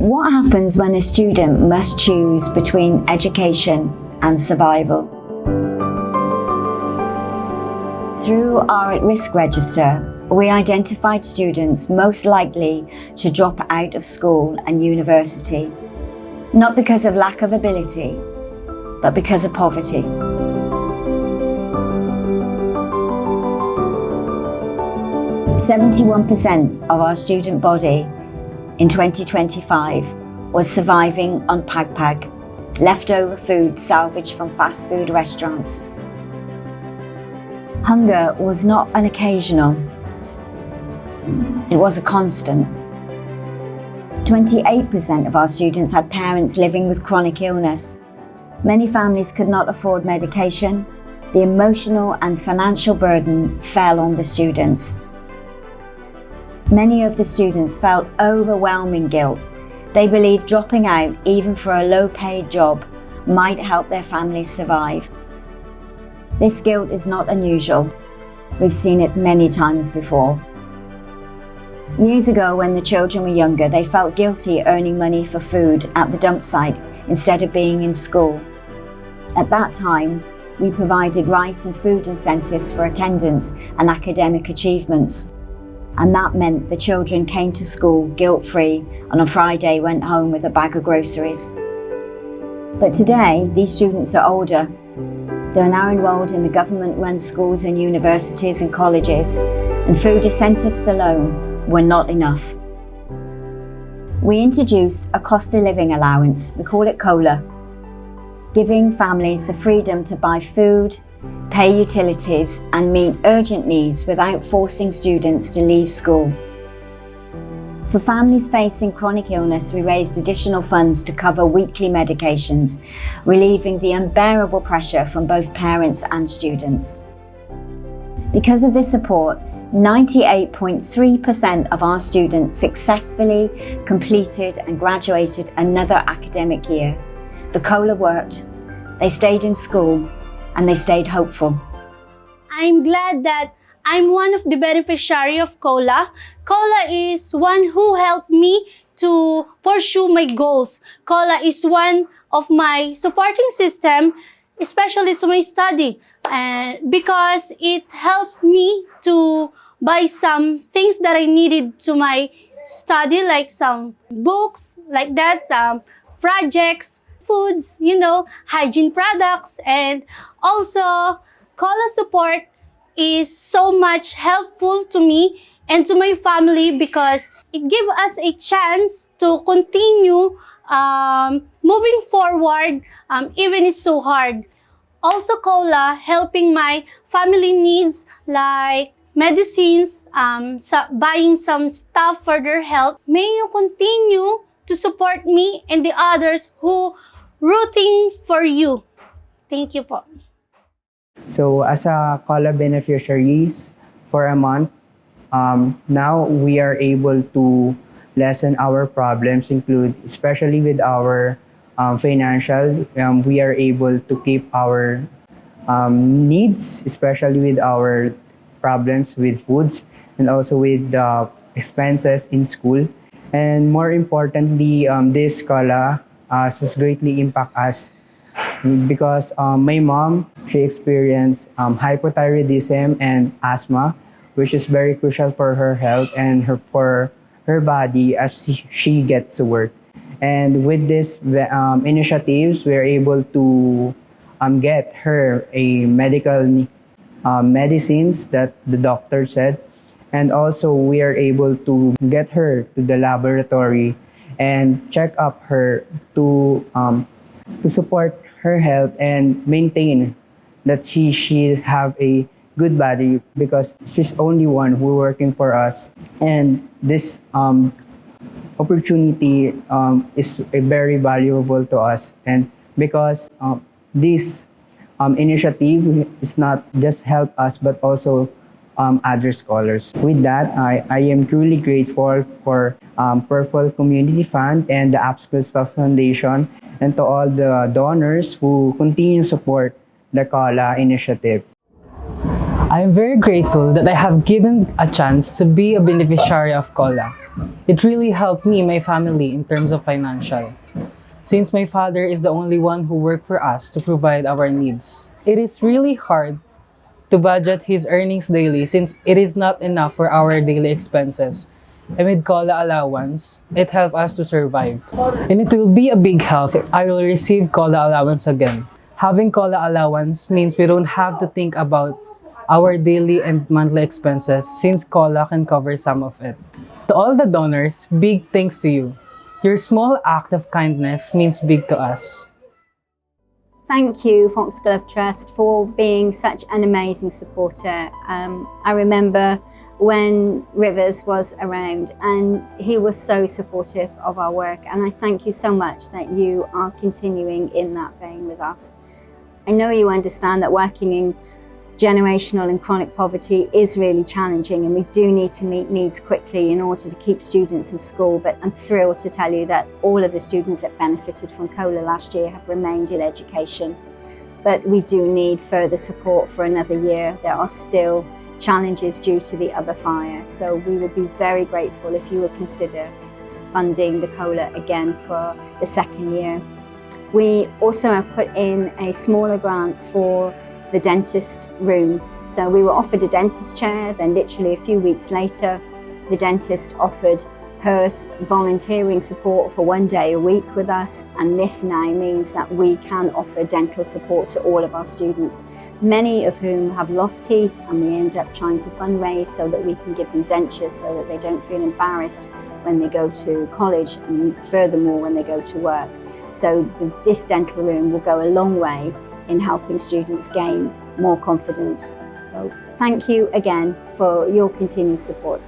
What happens when a student must choose between education and survival? Through our at-risk register, we identified students most likely to drop out of school and university, not because of lack of ability, but because of poverty. "71% of our student body in 2025 was surviving on pag-pag, leftover food salvaged from fast food restaurants. Hunger was not an occasional, it was a constant. 28% of our students had parents living with chronic illness. Many families could not afford medication. The emotional and financial burden fell on the students. Many of the students felt overwhelming guilt. They believed dropping out, even for a low-paid job, might help their families survive. This guilt is not unusual. We've seen it many times before. Years ago, when the children were younger, they felt guilty earning money for food at the dump site instead of being in school. At that time, we provided rice and food incentives for attendance and academic achievements. And that meant the children came to school guilt-free and on Friday went home with a bag of groceries. But today, these students are older. They're now enrolled in the government-run schools and universities and colleges, and food incentives alone were not enough. We introduced a cost of living allowance, we call it COLA, giving families the freedom to buy food, pay utilities and meet urgent needs without forcing students to leave school. For families facing chronic illness, we raised additional funds to cover weekly medications, relieving the unbearable pressure from both parents and students. Because of this support, 98.3% of our students successfully completed and graduated another academic year. The COLA worked, they stayed in school, and they stayed hopeful. I'm glad that I'm one of the beneficiaries of COLA. COLA is one who helped me to pursue my goals. COLA is one of my supporting system, especially to my study, and because it helped me to buy some things that I needed to my study, like some books, like that, projects, foods, hygiene products, and also COLA support is so much helpful to me and to my family because it gives us a chance to continue moving forward even it's so hard. Also COLA helping my family needs like medicines, buying some stuff for their health. May you continue to support me and the others who rooting for you. Thank you po. So as a COLA beneficiaries for a month, now we are able to lessen our problems, especially with our financial, we are able to keep our needs, especially with our problems with foods and also with the expenses in school. And more importantly, this COLA has greatly impact us because my mom, she experienced hypothyroidism and asthma, which is very crucial for her health and for her body as she gets to work. And with these initiatives, we're able to get her a medical medicines that the doctor said. And also we are able to get her to the laboratory and check up her to support her health and maintain that she have a good body because she's only one who working for us. And this opportunity is very valuable to us, and because this initiative is not just help us but also other scholars. With that, I am truly grateful for Purple Community Fund and the Foxglove Foundation, and to all the donors who continue to support the COLA initiative. I am very grateful that I have given a chance to be a beneficiary of COLA. It really helped me and my family in terms of financial, since my father is the only one who worked for us to provide our needs. It is really hard to budget his earnings daily since it is not enough for our daily expenses. And with COLA allowance, it helps us to survive. And it will be a big help if I will receive COLA allowance again. Having COLA allowance means we don't have to think about our daily and monthly expenses since COLA can cover some of it. To all the donors, big thanks to you. Your small act of kindness means big to us. Thank you, Foxglove Trust, for being such an amazing supporter. I remember when Rivers was around and he was so supportive of our work, and I thank you so much that you are continuing in that vein with us. I know you understand that working in generational and chronic poverty is really challenging, and we do need to meet needs quickly in order to keep students in school, but I'm thrilled to tell you that all of the students that benefited from COLA last year have remained in education. But we do need further support for another year. There are still challenges due to the other fire, so we would be very grateful if you would consider funding the COLA again for the second year. We also have put in a smaller grant for the dentist room. So we were offered a dentist chair, then literally a few weeks later, the dentist offered her volunteering support for 1 day a week with us, and this now means that we can offer dental support to all of our students, many of whom have lost teeth, and we end up trying to fundraise so that we can give them dentures so that they don't feel embarrassed when they go to college and furthermore when they go to work. So this dental room will go a long way in helping students gain more confidence. So thank you again for your continued support.